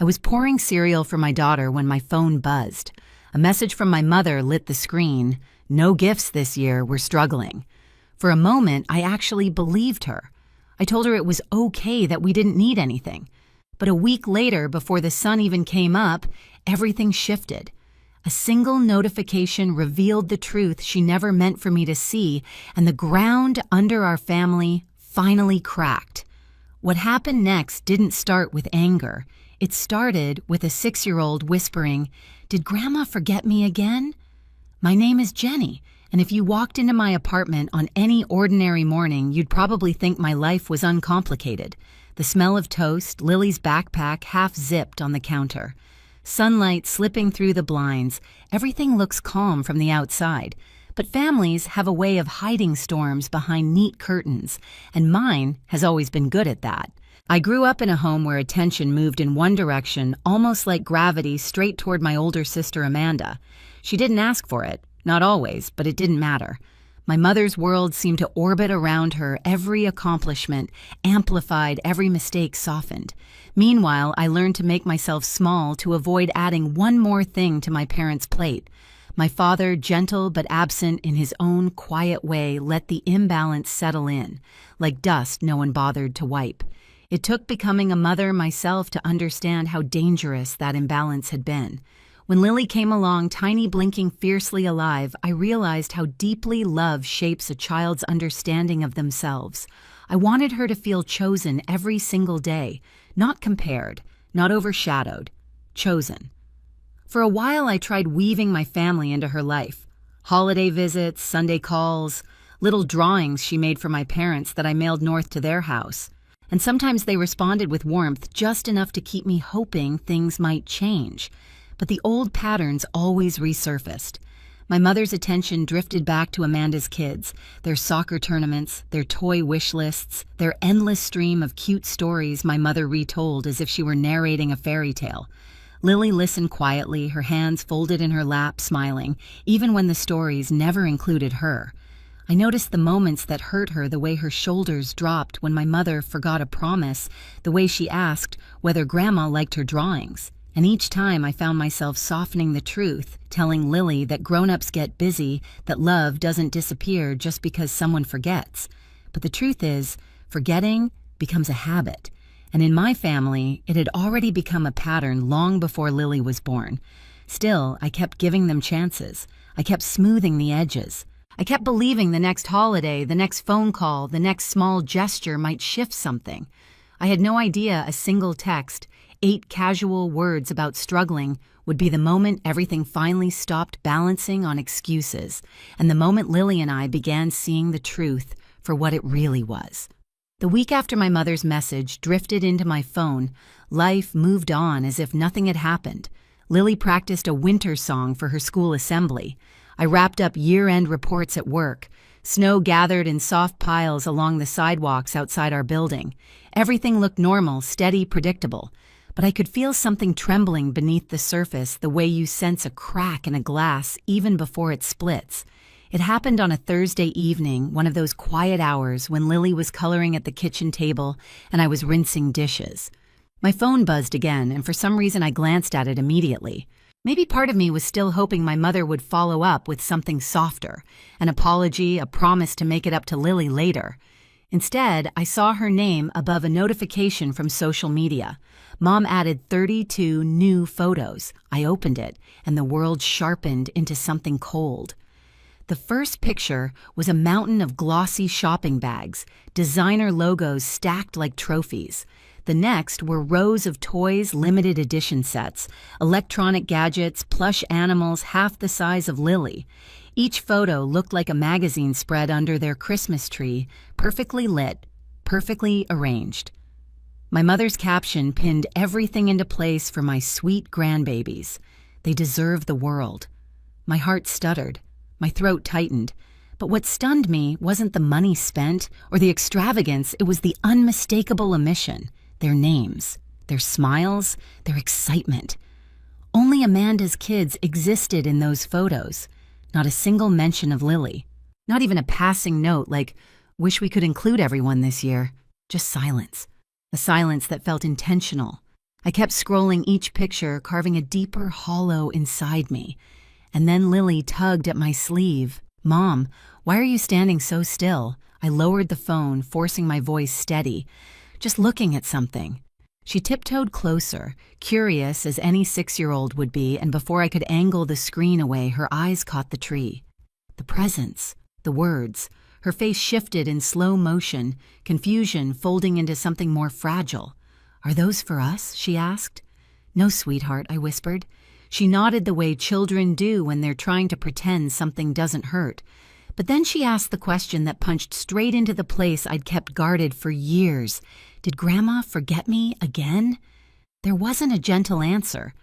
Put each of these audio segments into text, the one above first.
I was pouring cereal for my daughter when my phone buzzed. A message from my mother lit the screen. No gifts this year, we're struggling. For a moment, I actually believed her. I told her it was okay that we didn't need anything. But a week later, before the sun even came up, everything shifted. A single notification revealed the truth she never meant for me to see, and the ground under our family finally cracked. What happened next didn't start with anger. It started with a 6-year-old whispering, "Did Grandma forget me again?" My name is Jenny, and if you walked into my apartment on any ordinary morning, you'd probably think my life was uncomplicated. The smell of toast, Lily's backpack half-zipped on the counter. Sunlight slipping through the blinds, everything looks calm from the outside. But families have a way of hiding storms behind neat curtains, and mine has always been good at that. I grew up in a home where attention moved in one direction, almost like gravity, straight toward my older sister Amanda. She didn't ask for it, not always, but it didn't matter. My mother's world seemed to orbit around her, every accomplishment amplified, every mistake softened. Meanwhile, I learned to make myself small to avoid adding one more thing to my parents' plate. My father, gentle but absent in his own quiet way, let the imbalance settle in, like dust no one bothered to wipe. It took becoming a mother myself to understand how dangerous that imbalance had been. When Lily came along, tiny, blinking, fiercely alive, I realized how deeply love shapes a child's understanding of themselves. I wanted her to feel chosen every single day, not compared, not overshadowed, chosen. For a while, I tried weaving my family into her life. Holiday visits, Sunday calls, little drawings she made for my parents that I mailed north to their house. And sometimes they responded with warmth, just enough to keep me hoping things might change. But the old patterns always resurfaced. My mother's attention drifted back to Amanda's kids, their soccer tournaments, their toy wish lists, their endless stream of cute stories my mother retold as if she were narrating a fairy tale. Lily listened quietly, her hands folded in her lap, smiling, even when the stories never included her. I noticed the moments that hurt her, the way her shoulders dropped when my mother forgot a promise, the way she asked whether Grandma liked her drawings. And each time I found myself softening the truth, telling Lily that grown-ups get busy, that love doesn't disappear just because someone forgets. But the truth is, forgetting becomes a habit. And in my family, it had already become a pattern long before Lily was born. Still, I kept giving them chances. I kept smoothing the edges. I kept believing the next holiday, the next phone call, the next small gesture might shift something. I had no idea a single text, 8 casual words about struggling, would be the moment everything finally stopped balancing on excuses, and the moment Lily and I began seeing the truth for what it really was. The week after my mother's message drifted into my phone, life moved on as if nothing had happened. Lily practiced a winter song for her school assembly. I wrapped up year-end reports at work. Snow gathered in soft piles along the sidewalks outside our building. Everything looked normal, steady, predictable. But I could feel something trembling beneath the surface, the way you sense a crack in a glass even before it splits. It happened on a Thursday evening, one of those quiet hours when Lily was coloring at the kitchen table and I was rinsing dishes. My phone buzzed again, and for some reason I glanced at it immediately. Maybe part of me was still hoping my mother would follow up with something softer, an apology, a promise to make it up to Lily later. Instead, I saw her name above a notification from social media. Mom added 32 new photos. I opened it, and the world sharpened into something cold. The first picture was a mountain of glossy shopping bags, designer logos stacked like trophies. The next were rows of toys, limited edition sets, electronic gadgets, plush animals half the size of Lily. Each photo looked like a magazine spread under their Christmas tree, perfectly lit, perfectly arranged. My mother's caption pinned everything into place for my sweet grandbabies. They deserve the world. My heart stuttered. My throat tightened. But what stunned me wasn't the money spent or the extravagance, it was the unmistakable omission. Their names, their smiles, their excitement. Only Amanda's kids existed in those photos. Not a single mention of Lily. Not even a passing note like, "Wish we could include everyone this year." Just silence. A silence that felt intentional. I kept scrolling each picture, carving a deeper hollow inside me. And then Lily tugged at my sleeve. "Mom, why are you standing so still?" I lowered the phone, forcing my voice steady. "Just looking at something." She tiptoed closer, curious as any 6-year-old would be, and before I could angle the screen away, her eyes caught the tree. The presence, the words. Her face shifted in slow motion, confusion folding into something more fragile. "Are those for us?" she asked. "No, sweetheart," I whispered. She nodded the way children do when they're trying to pretend something doesn't hurt. But then she asked the question that punched straight into the place I'd kept guarded for years. Did Grandma forget me again? There wasn't a gentle answer.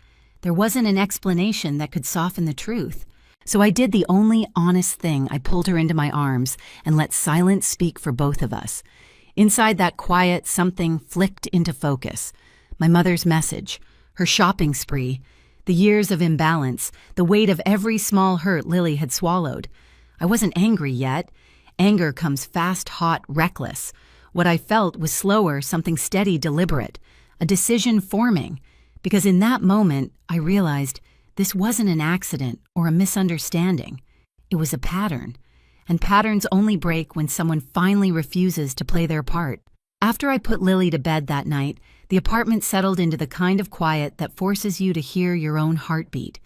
There wasn't an explanation that could soften the truth. So I did the only honest thing. I pulled her into my arms and let silence speak for both of us. Inside that quiet, something flicked into focus. My mother's message, her shopping spree, the years of imbalance, the weight of every small hurt Lily had swallowed. I wasn't angry yet. Anger comes fast, hot, reckless. What I felt was slower, something steady, deliberate, a decision forming. Because in that moment, I realized this wasn't an accident or a misunderstanding. It was a pattern. And patterns only break when someone finally refuses to play their part. After I put Lily to bed that night, the apartment settled into the kind of quiet that forces you to hear your own heartbeat.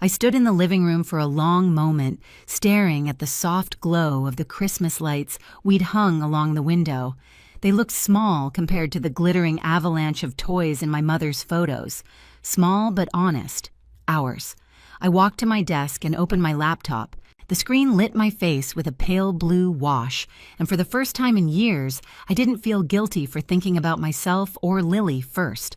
I stood in the living room for a long moment, staring at the soft glow of the Christmas lights we'd hung along the window. They looked small compared to the glittering avalanche of toys in my mother's photos. Small but honest. Ours. I walked to my desk and opened my laptop. The screen lit my face with a pale blue wash, and for the first time in years, I didn't feel guilty for thinking about myself or Lily first.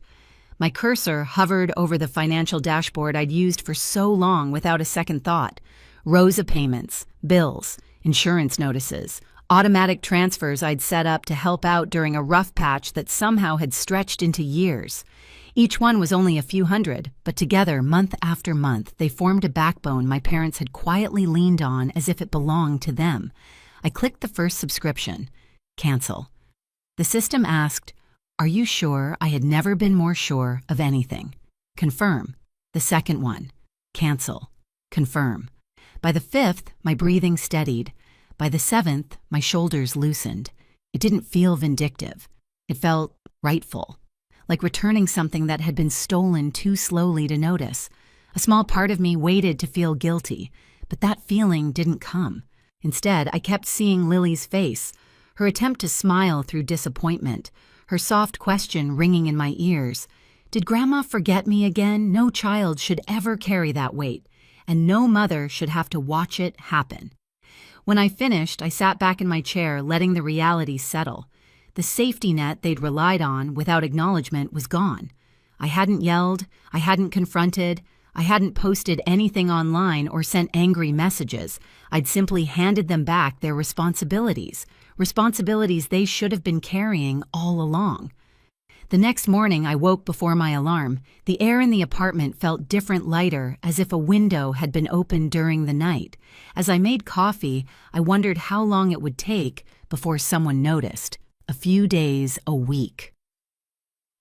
My cursor hovered over the financial dashboard I'd used for so long without a second thought. Rows of payments, bills, insurance notices, automatic transfers I'd set up to help out during a rough patch that somehow had stretched into years. Each one was only a few hundred, but together, month after month, they formed a backbone my parents had quietly leaned on as if it belonged to them. I clicked the first subscription. Cancel. The system asked, "Are you sure?" I had never been more sure of anything. Confirm. The second one. Cancel. Confirm. By the 5th, my breathing steadied. By the 7th, my shoulders loosened. It didn't feel vindictive. It felt rightful. Like returning something that had been stolen too slowly to notice. A small part of me waited to feel guilty, but that feeling didn't come. Instead, I kept seeing Lily's face, her attempt to smile through disappointment, her soft question ringing in my ears. Did Grandma forget me again? No child should ever carry that weight, and no mother should have to watch it happen. When I finished, I sat back in my chair, letting the reality settle. The safety net they'd relied on without acknowledgement was gone. I hadn't yelled, I hadn't confronted, I hadn't posted anything online or sent angry messages. I'd simply handed them back their responsibilities they should have been carrying all along. The next morning, I woke before my alarm. The air in the apartment felt different, lighter, as if a window had been opened during the night. As I made coffee, I wondered how long it would take before someone noticed. A few days, a week.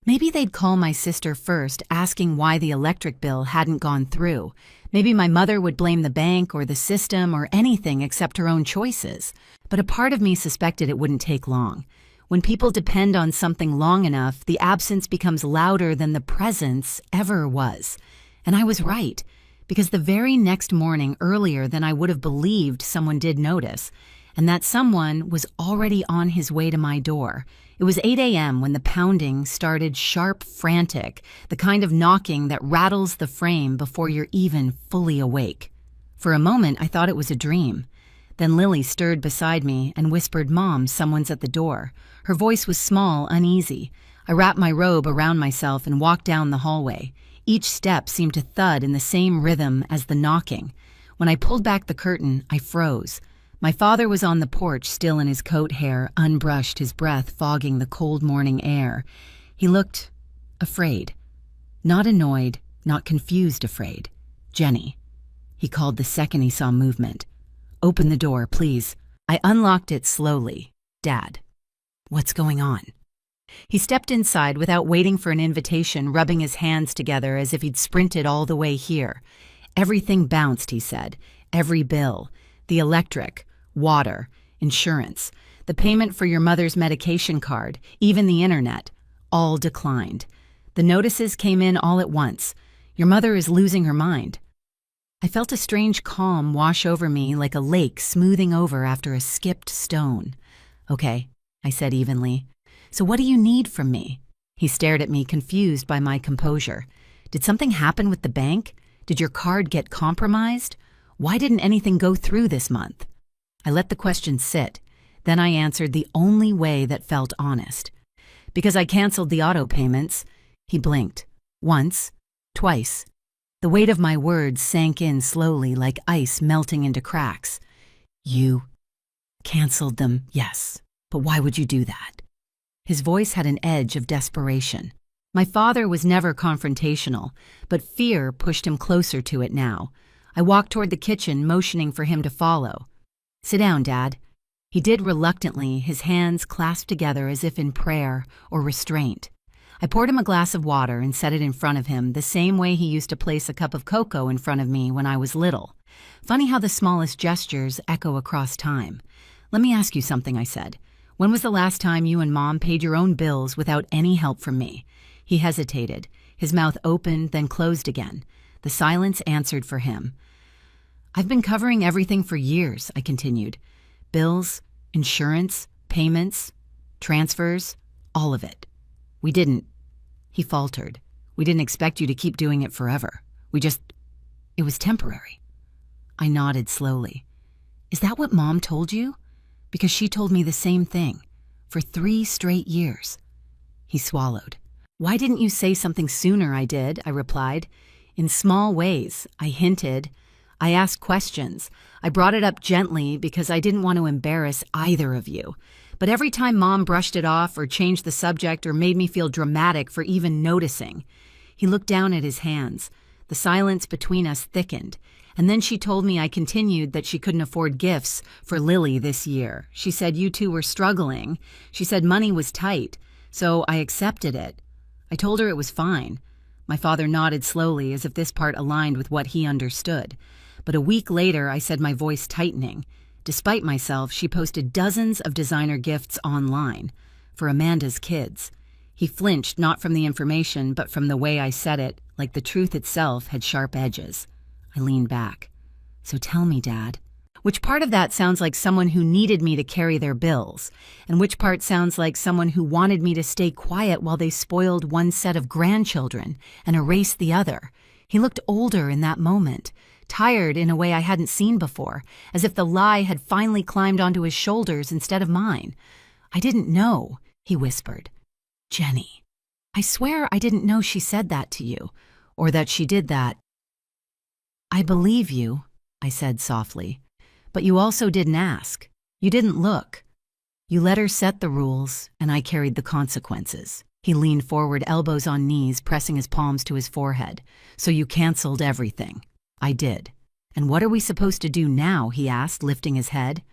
Maybe they'd call my sister first, asking why the electric bill hadn't gone through. Maybe my mother would blame the bank or the system or anything except her own choices. But a part of me suspected it wouldn't take long. When people depend on something long enough, the absence becomes louder than the presence ever was. And I was right, because the very next morning, earlier than I would have believed, someone did notice. And that someone was already on his way to my door. It was 8 a.m. when the pounding started, sharp, frantic, the kind of knocking that rattles the frame before you're even fully awake. For a moment, I thought it was a dream. Then Lily stirred beside me and whispered, "Mom, someone's at the door." Her voice was small, uneasy. I wrapped my robe around myself and walked down the hallway. Each step seemed to thud in the same rhythm as the knocking. When I pulled back the curtain, I froze. My father was on the porch, still in his coat hair, unbrushed, his breath fogging the cold morning air. He looked afraid. Not annoyed, not confused afraid. "Jenny." He called the second he saw movement. "Open the door, please." I unlocked it slowly. "Dad." "What's going on?" He stepped inside without waiting for an invitation, rubbing his hands together as if he'd sprinted all the way here. Everything bounced, he said. Every bill. The electric, water, insurance, the payment for your mother's medication card, even the internet. All declined. The notices came in all at once. Your mother is losing her mind. I felt a strange calm wash over me like a lake smoothing over after a skipped stone. Okay, I said evenly. So what do you need from me? He stared at me, confused by my composure. Did something happen with the bank? Did your card get compromised? Why didn't anything go through this month? I let the question sit. Then I answered the only way that felt honest. Because I canceled the auto payments. He blinked. Once. Twice. The weight of my words sank in slowly like ice melting into cracks. You canceled them, yes. But why would you do that? His voice had an edge of desperation. My father was never confrontational, but fear pushed him closer to it now. I walked toward the kitchen, motioning for him to follow. Sit down, Dad. He did reluctantly, his hands clasped together as if in prayer or restraint. I poured him a glass of water and set it in front of him, the same way he used to place a cup of cocoa in front of me when I was little. Funny how the smallest gestures echo across time. Let me ask you something, I said. When was the last time you and Mom paid your own bills without any help from me? He hesitated. His mouth opened, then closed again. The silence answered for him. I've been covering everything for years, I continued. Bills, insurance, payments, transfers, all of it. We didn't. He faltered. We didn't expect you to keep doing it forever. It was temporary. I nodded slowly. Is that what Mom told you? Because she told me the same thing. For 3 straight years. He swallowed. Why didn't you say something sooner? I did, I replied. In small ways, I hinted. I asked questions. I brought it up gently because I didn't want to embarrass either of you. But every time Mom brushed it off or changed the subject or made me feel dramatic for even noticing. He looked down at his hands. The silence between us thickened. And then she told me I continued that she couldn't afford gifts for Lily this year. She said you two were struggling. She said money was tight. So I accepted it. I told her it was fine. My father nodded slowly as if this part aligned with what he understood. But a week later, I said, my voice tightening. Despite myself, she posted dozens of designer gifts online for Amanda's kids. He flinched not from the information, but from the way I said it, like the truth itself had sharp edges. I leaned back. So tell me, Dad, which part of that sounds like someone who needed me to carry their bills, and which part sounds like someone who wanted me to stay quiet while they spoiled one set of grandchildren and erased the other? He looked older in that moment, tired in a way I hadn't seen before, as if the lie had finally climbed onto his shoulders instead of mine. I didn't know, he whispered. Jenny, I swear I didn't know she said that to you, or that she did that. I believe you, I said softly, but you also didn't ask. You didn't look. You let her set the rules, and I carried the consequences. He leaned forward, elbows on knees, pressing his palms to his forehead. So you canceled everything. I did. And what are we supposed to do now? He asked, lifting his head.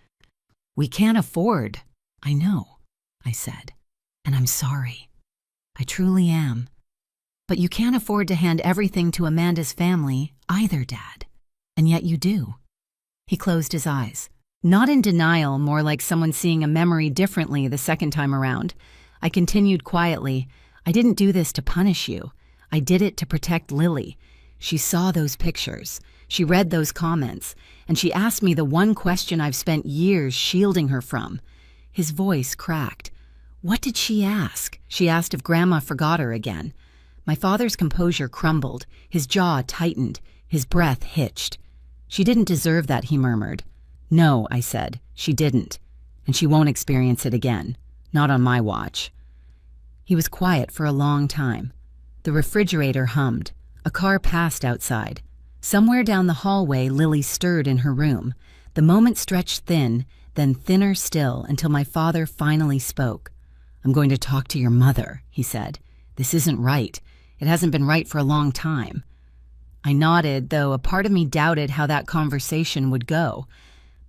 We can't afford. I know, I said. And I'm sorry. I truly am. But you can't afford to hand everything to Amanda's family either, Dad. And yet you do. He closed his eyes. Not in denial, more like someone seeing a memory differently the second time around. I continued quietly. I didn't do this to punish you. I did it to protect Lily. She saw those pictures. She read those comments. And she asked me the one question I've spent years shielding her from. His voice cracked. What did she ask? She asked if Grandma forgot her again. My father's composure crumbled. His jaw tightened. His breath hitched. She didn't deserve that, he murmured. No, I said, she didn't. And she won't experience it again. Not on my watch. He was quiet for a long time. The refrigerator hummed. A car passed outside. Somewhere down the hallway, Lily stirred in her room. The moment stretched thin, then thinner still, until my father finally spoke. I'm going to talk to your mother, he said. This isn't right. It hasn't been right for a long time. I nodded, though a part of me doubted how that conversation would go.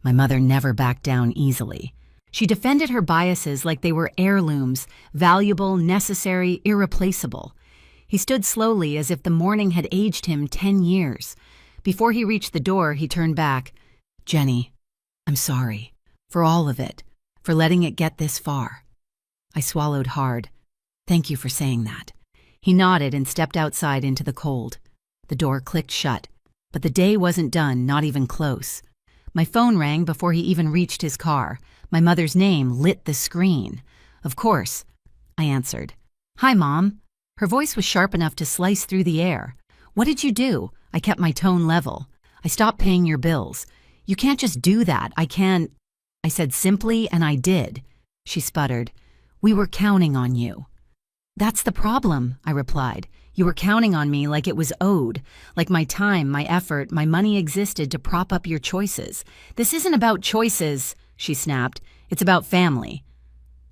My mother never backed down easily. She defended her biases like they were heirlooms, valuable, necessary, irreplaceable. He stood slowly as if the morning had aged him 10 years. Before he reached the door, he turned back. "Jenny, I'm sorry. For all of it. For letting it get this far." I swallowed hard. "Thank you for saying that." He nodded and stepped outside into the cold. The door clicked shut, but the day wasn't done, not even close. My phone rang before he even reached his car. My mother's name lit the screen. "Of course," I answered. "Hi, Mom." Her voice was sharp enough to slice through the air. "What did you do?" I kept my tone level. "I stopped paying your bills." "You can't just do that. I can't." I said simply, and I did. She sputtered. "We were counting on you." "That's the problem," I replied. "You were counting on me like it was owed, like my time, my effort, my money existed to prop up your choices. This isn't about choices," she snapped. "It's about family."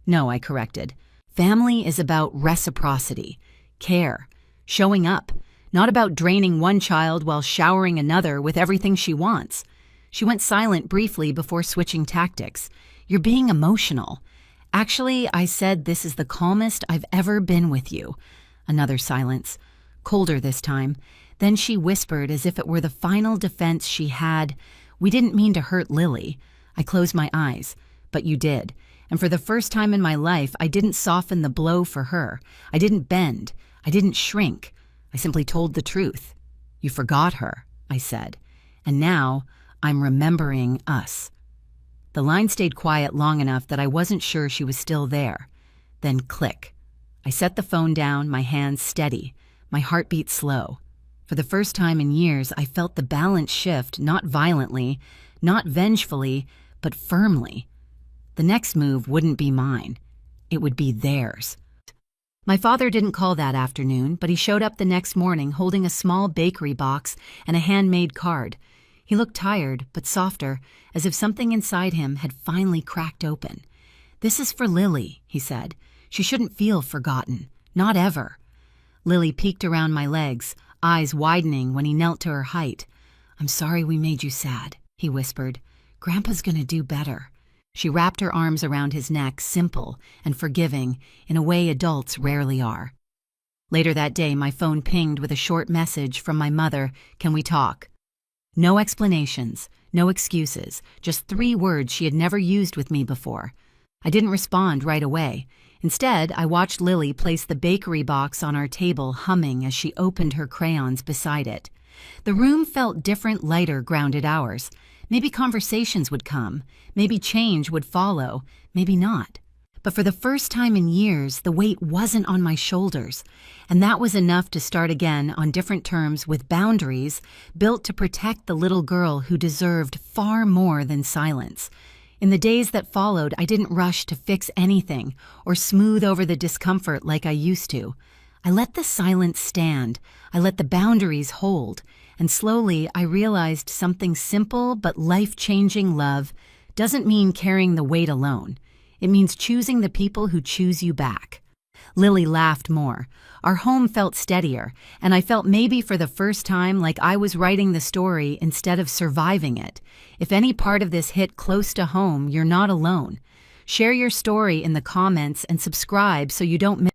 "No," I corrected. "Family is about reciprocity, care, showing up, not about draining one child while showering another with everything she wants." She went silent briefly before switching tactics. "You're being emotional." "Actually," I said, "this is the calmest I've ever been with you." Another silence, colder this time. Then she whispered as if it were the final defense she had. "We didn't mean to hurt Lily." I closed my eyes. "But you did. And for the first time in my life, I didn't soften the blow for her. I didn't bend. I didn't shrink. I simply told the truth." "You forgot her," I said. "And now I'm remembering us." The line stayed quiet long enough that I wasn't sure she was still there. Then click. I set the phone down, my hands steady, my heartbeat slow. For the first time in years, I felt the balance shift, not violently, not vengefully, but firmly. The next move wouldn't be mine. It would be theirs. My father didn't call that afternoon, but he showed up the next morning holding a small bakery box and a handmade card. He looked tired, but softer, as if something inside him had finally cracked open. "This is for Lily," he said. "She shouldn't feel forgotten. Not ever." Lily peeked around my legs, eyes widening when he knelt to her height. "I'm sorry we made you sad," he whispered. "Grandpa's gonna do better." She wrapped her arms around his neck, simple and forgiving, in a way adults rarely are. Later that day, my phone pinged with a short message from my mother. "Can we talk?" No explanations, no excuses, just 3 words she had never used with me before. I didn't respond right away. Instead, I watched Lily place the bakery box on our table, humming as she opened her crayons beside it. The room felt different, lighter, grounded hours. Maybe conversations would come, maybe change would follow, maybe not. But for the first time in years, the weight wasn't on my shoulders, and that was enough to start again on different terms with boundaries built to protect the little girl who deserved far more than silence. In the days that followed, I didn't rush to fix anything or smooth over the discomfort like I used to. I let the silence stand, I let the boundaries hold, and slowly I realized something simple but life-changing. Love doesn't mean carrying the weight alone. It means choosing the people who choose you back. Lily laughed more. Our home felt steadier, and I felt maybe for the first time like I was writing the story instead of surviving it. If any part of this hit close to home, you're not alone. Share your story in the comments and subscribe so you don't miss